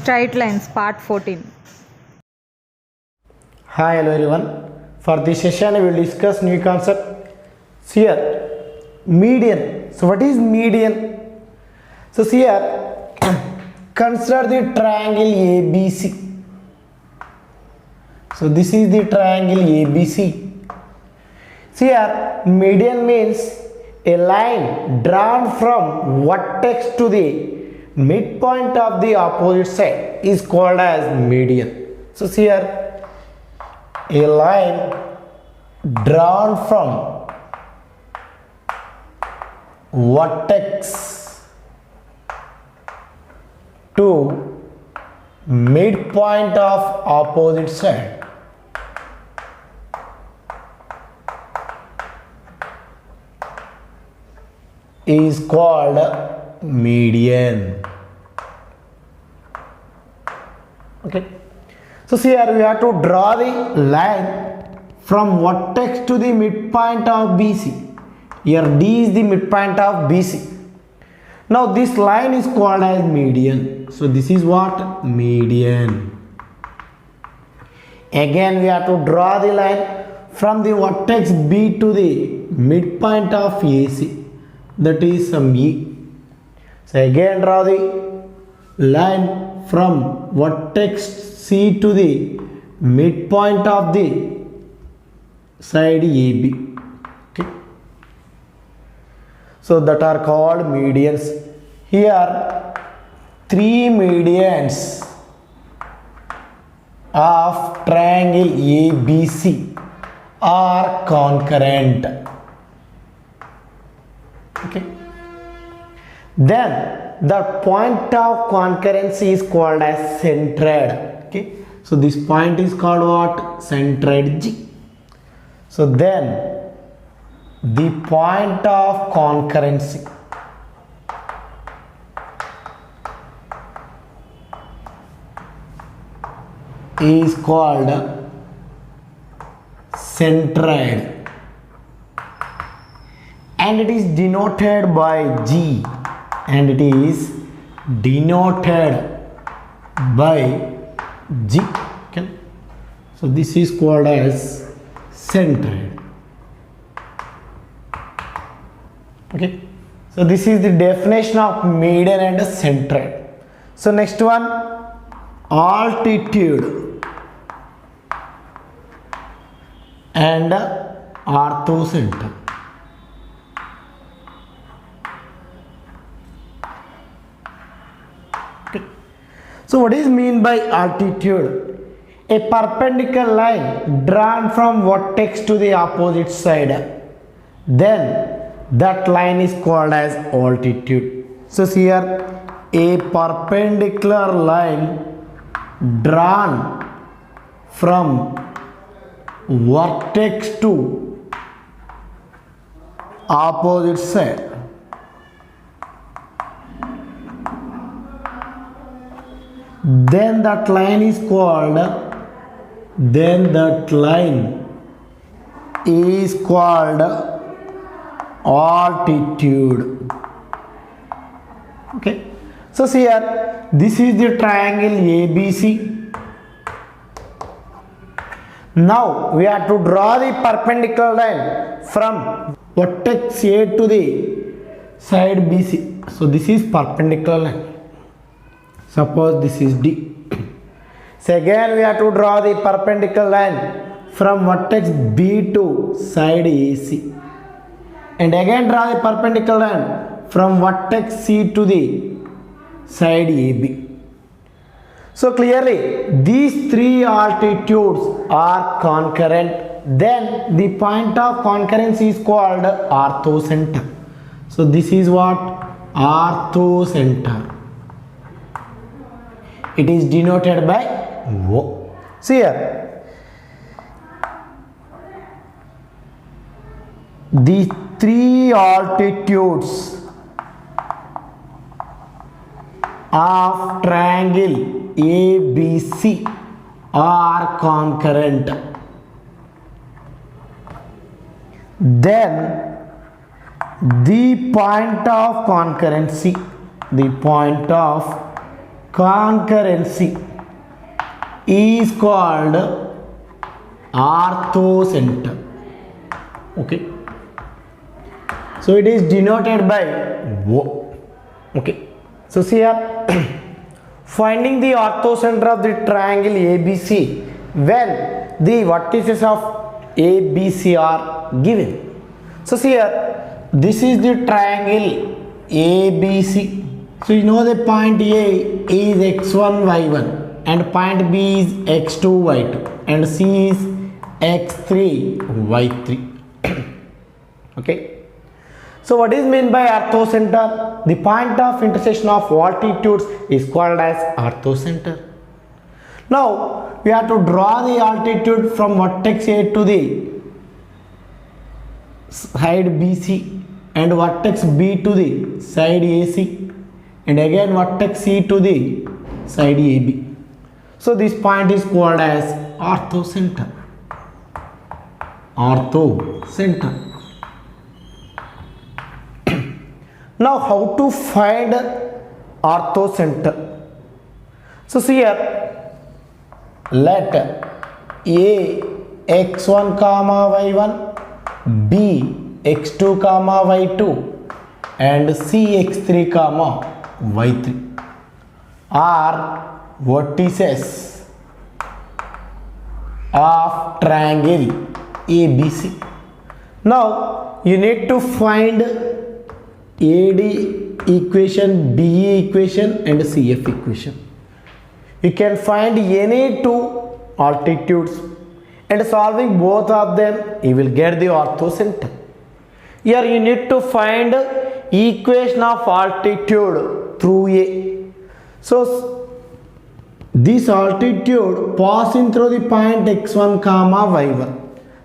Straight lines, part 14. Hi, hello everyone. For this session, we will discuss new concept. So here, median. So what is median? So here, consider the triangle ABC. So this is the triangle ABC. So here, median means a line drawn from vertex to the midpoint of the opposite side is called as median. So see here, a line drawn from vertex to midpoint of opposite side is called median. Okay, so see here we have to draw the line from vertex to the midpoint of BC. Here D is the midpoint of BC. Now this line is called as median. So this is what? Median. Again we have to draw the line from the vertex B to the midpoint of AC. That is some E. So again draw the line from vertex C to the midpoint of the side AB. Okay. So that are called medians. Here three medians of triangle ABC are concurrent. Okay. Then the point of concurrency is called as centroid. Okay. So this point is called what? Centroid G. So then the point of concurrency is called centroid. And it is denoted by G, and it is denoted by G. Okay. So this is called as centroid. Okay. So this is the definition of median and centroid. So next one, altitude and orthocenter. So what is mean by altitude? A perpendicular line drawn from vertex to the opposite side. Then that line is called as altitude. So here a perpendicular line drawn from vertex to opposite side then that line is called altitude. Okay, so see here, this is the triangle ABC. Now we have to draw the perpendicular line from vertex A to the side BC. So this is perpendicular line. Suppose this is D. So again we have to draw the perpendicular line from vertex B to side AC. And again draw the perpendicular line from vertex C to the side AB. So clearly these three altitudes are concurrent. Then the point of concurrence is called orthocenter. So this is what? Orthocenter. It is denoted by O. See here, the three altitudes of triangle ABC are concurrent. Then the point of concurrency, the point of concurrency is called orthocenter. Okay, so it is denoted by O. Okay, so see here finding the orthocenter of the triangle ABC when the vertices of ABC are given. So see here, this is the triangle ABC. So you know the point A is x1 y1 and point B is x2 y2 and C is x3 y3. Okay, so what is meant by orthocenter? The point of intersection of altitudes is called as orthocenter. Now we have to draw the altitude from vertex A to the side BC and vertex B to the side AC and again vertex C to the side AB. So this point is called as orthocenter. Orthocenter. Now how to find orthocenter? So see here, let A x1 comma y1, B x2 comma y2 and C x3 comma y3 are vertices of triangle ABC. Now you need to find AD equation, BE equation and CF equation. You can find any two altitudes and solving both of them you will get the orthocenter. Here you need to find equation of altitude through A. So this altitude passing through the point x1 comma y1.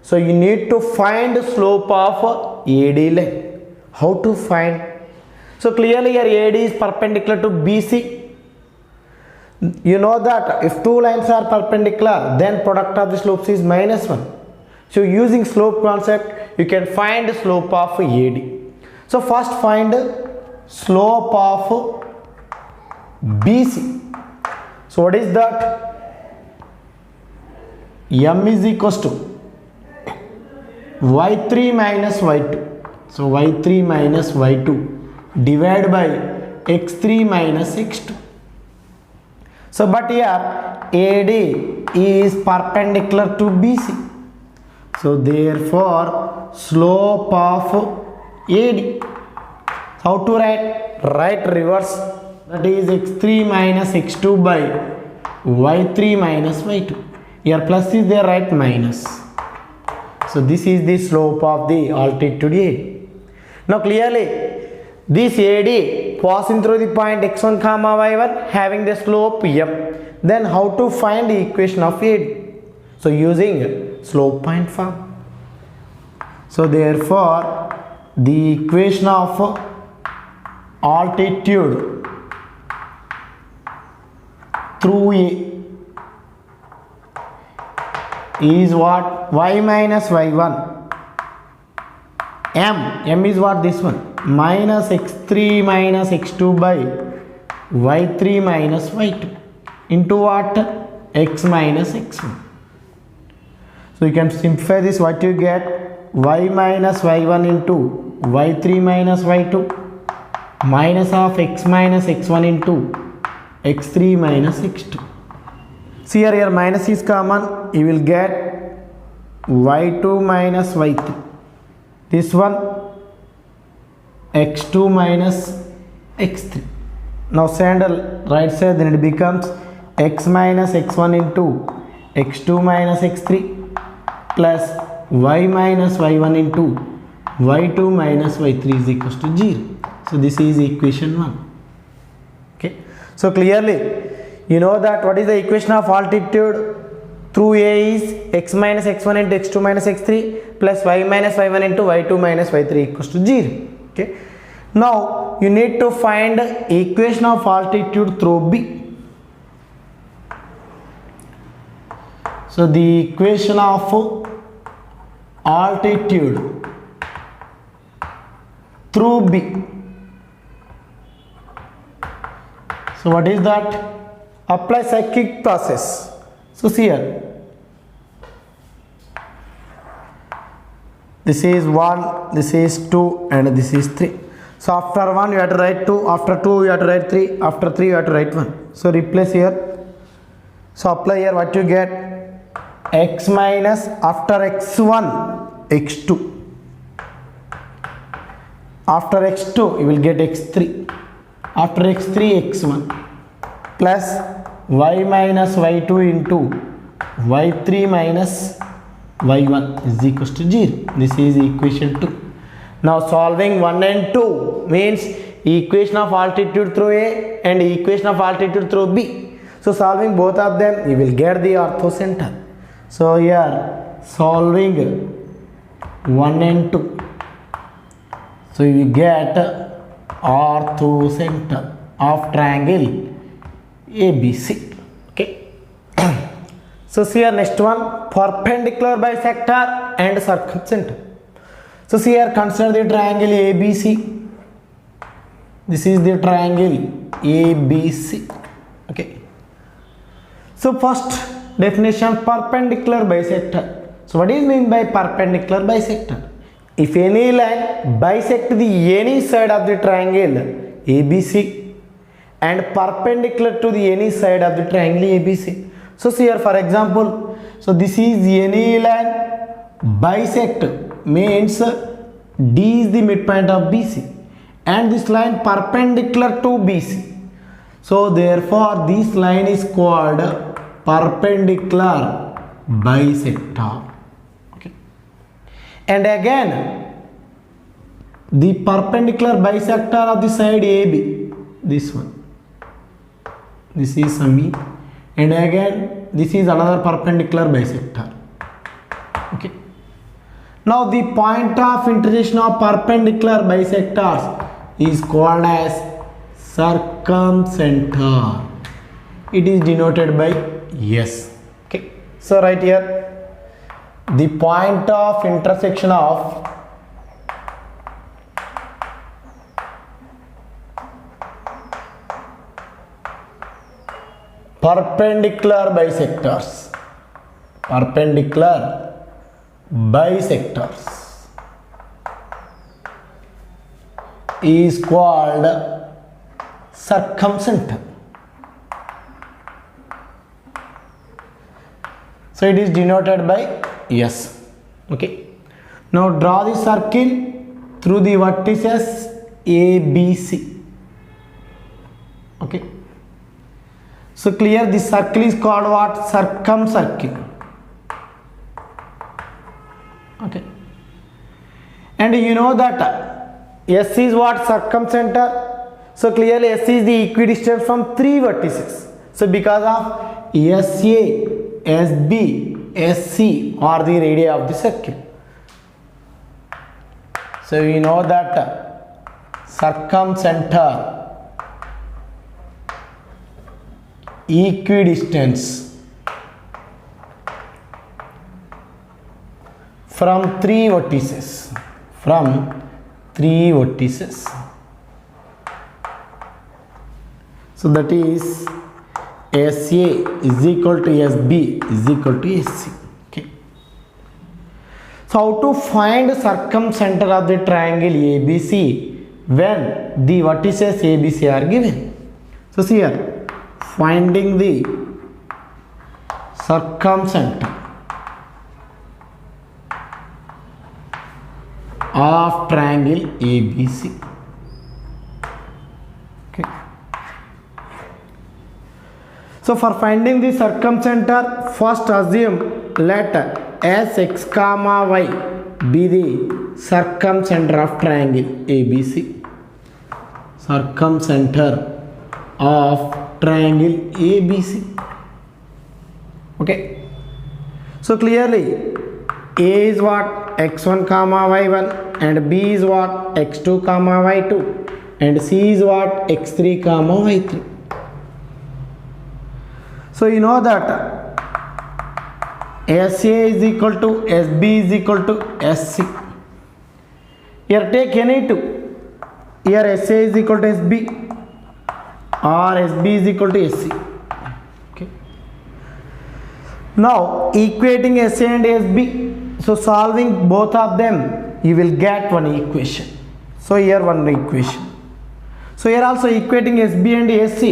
So you need to find slope of AD line. How to find? So clearly here AD is perpendicular to BC. You know that if two lines are perpendicular, then product of the slopes is -1. So using slope concept, you can find slope of AD. So first find slope of BC. So what is that? M is equals to y3 minus y2. So y3 minus y2 divided by x3 minus x2. So but here AD is perpendicular to BC. So therefore slope of AD. How to write? Write reverse. That is x3 minus x2 by y3 minus y2. Here plus is there, right? Minus. So this is the slope of the altitude AD. Now clearly this AD passing through the point x1 comma y1 having the slope m. Then how to find the equation of AD? So using slope point form. So therefore the equation of altitude through A is what? Y minus y1. M is what? This one. Minus x3 minus x2 by y3 minus y2 into what? X minus x1. So you can simplify this. What you get? Y minus y1 into y3 minus y2 minus of x minus x1 into x3 minus x2. See here minus is common. You will get y2 minus y3. This one x2 minus x3. Now send right side, then it becomes x minus x1 into x2 minus x3 plus y minus y1 into y2 minus y3 is equals to 0. So this is equation 1. Okay. So clearly you know that what is the equation of altitude through A is x minus x1 into x2 minus x3 plus y minus y1 into y2 minus y3 equals to 0. Okay. Now you need to find equation of altitude through B. So the equation of altitude through B. So what is that? Apply cyclic process. So see here, this is 1, this is 2, and this is 3. So after 1 you have to write 2, after 2 you have to write 3, after 3 you have to write 1. So replace here. So apply here, what you get? X minus, after x1 x2, after x2 you will get x3, after x3 x1, plus y minus y2 into y3 minus y1 is equals to 0. This is equation 2. Now solving 1 and 2 means equation of altitude through A and equation of altitude through B. So solving both of them, you will get the orthocenter. So here solving 1 and 2, so you get orthocenter of triangle ABC. Okay. So see here, next one, perpendicular bisector and circumcenter. So see here, consider the triangle ABC. This is the triangle ABC. Okay. So first definition, perpendicular bisector. So what is mean by perpendicular bisector? If any line bisect the any side of the triangle ABC and perpendicular to the any side of the triangle ABC. So see here, for example, so this is any line bisect means D is the midpoint of BC and this line perpendicular to BC. So therefore this line is called perpendicular bisector. Okay. And again the perpendicular bisector of the side AB, this one, this is some E, and again this is another perpendicular bisector. Okay. Now the point of intersection of perpendicular bisectors is called as circumcenter. It is denoted by S. Okay. So right here, the point of intersection of perpendicular bisectors is called circumcenter. So it is denoted by S. Okay. Now draw the circle through the vertices ABC. Okay. So clear, this circle is called what? Circumcircle. Okay. And you know that S is what? Circumcenter. So clearly S is the equidistance from 3 vertices. So because of SA, SB, SC are the radii of the circle. So we know that circumcenter equidistance from 3 vertices, so that is SA is equal to SB is equal to SC. Okay. So how to find circumcenter of the triangle ABC when the vertices ABC are given? So see here, finding the circumcenter of triangle ABC. Okay. So for finding the circumcenter, first assume let Sx comma y be the circumcenter of triangle ABC. Circumcenter of triangle ABC. Okay. So clearly A is what? X1 comma y1 and B is what? X2 comma y2 and C is what? X3 comma y3. So you know that SA is equal to SB is equal to SC. Here take any two. Here SA is equal to SB or SB is equal to SC. Okay. Now equating SA and SB, so solving both of them you will get one equation. So here one equation. So here also equating SB and SC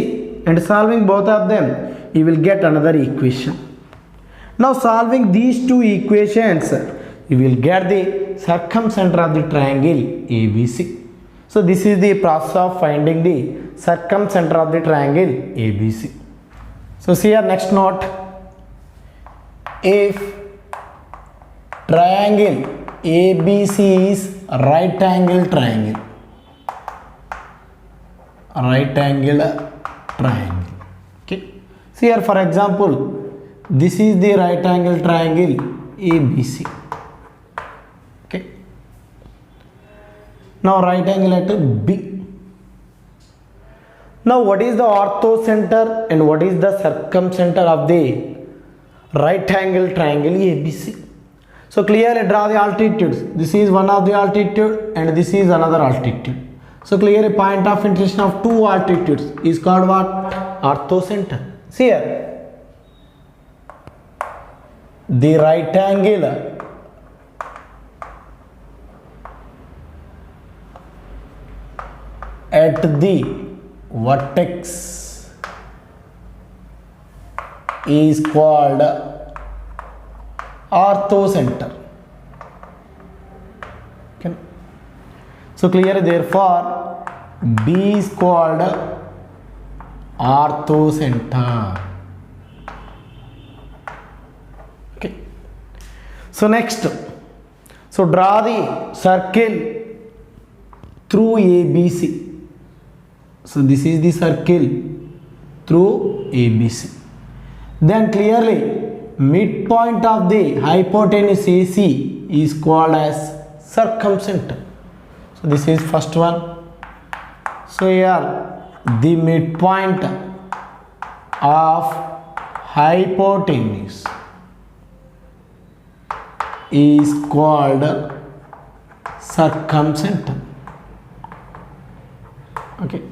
and solving both of them you will get another equation. Now solving these two equations you will get the circumcenter of the triangle ABC. So this is the process of finding the circumcenter of the triangle ABC. So see here next note. If triangle ABC is right angle triangle. Okay. See here for example, this is the right angle triangle ABC. Okay. Now right angle at B. Now what is the orthocenter and what is the circumcenter of the right angle triangle ABC? So clearly draw the altitudes. This is one of the altitude and this is another altitude. So clearly point of intersection of two altitudes is called what? Orthocenter. See here. The right angle at the vertex is called orthocenter. Okay. So clearly therefore B is called orthocenter. Okay. So next, so draw the circle through ABC. So this is the circle through ABC. Then clearly midpoint of the hypotenuse AC is called as circumcenter. So this is first one. So here the midpoint of hypotenuse is called circumcenter. Okay.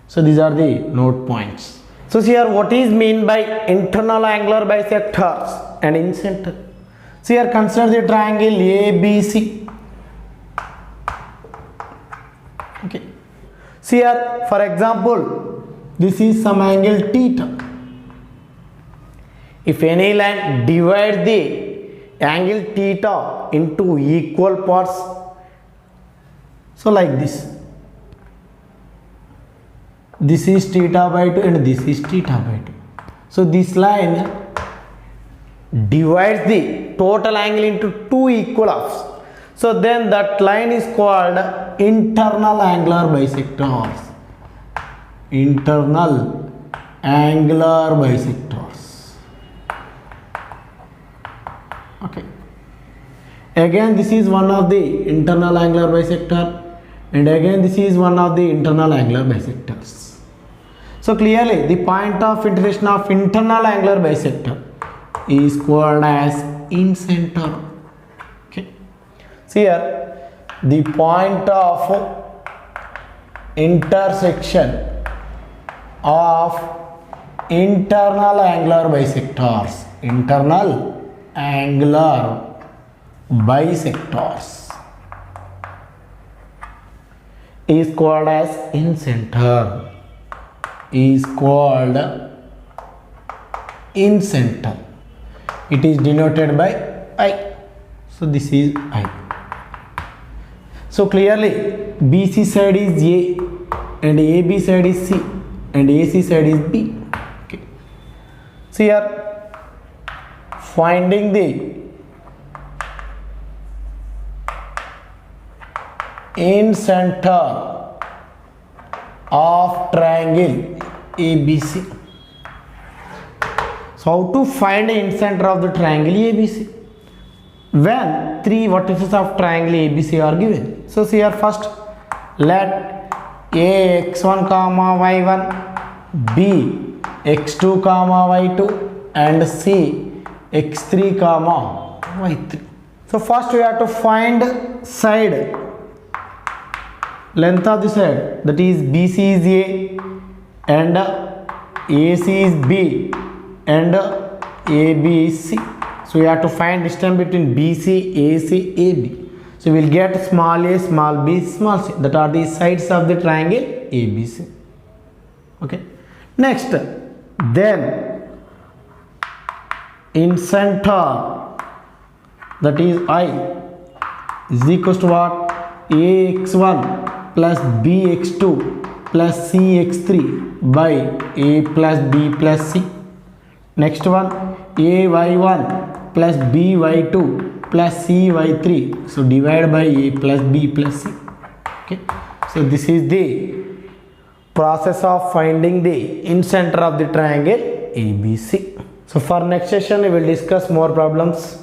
So these are the note points. So see here what is mean by internal angular bisectors and incenter. See here consider the triangle ABC. Okay. See here for example this is some angle theta. If any line divide the angle theta into equal parts, so like this. This is theta by 2 and this is theta by 2. So this line divides the total angle into two equal halves. So then that line is called internal angular bisectors. Internal angular bisectors. Okay. Again this is one of the internal angular bisector and again this is one of the internal angular bisectors. So clearly the point of intersection of internal angular bisector is called as incenter. Okay. See here the point of intersection of internal angular bisectors. Internal angular bisectors is called as incenter. Is called incenter. It is denoted by I. So this is I. So clearly BC side is A and AB side is C and AC side is B. Okay. So here finding the incenter of triangle ABC. So how to find the incenter of the triangle ABC? When three vertices of triangle ABC are given. So see here first let A x1 comma y1, B x2 comma y2 and C x3 comma y3. So first we have to find side length of the side, that is BC is A and AC is B and AB is C. So we have to find distance between BC, AC, AB. So we will get small a, small b, small c. That are the sides of the triangle ABC. Okay. Next, then in center, that is I, is equals to what? AX1 plus BX2 plus CX3 by A plus B plus C. Next one, AY1 plus BY2 plus CY3. So divide by A plus B plus C. Okay. So this is the process of finding the incenter of the triangle ABC. So for next session we will discuss more problems.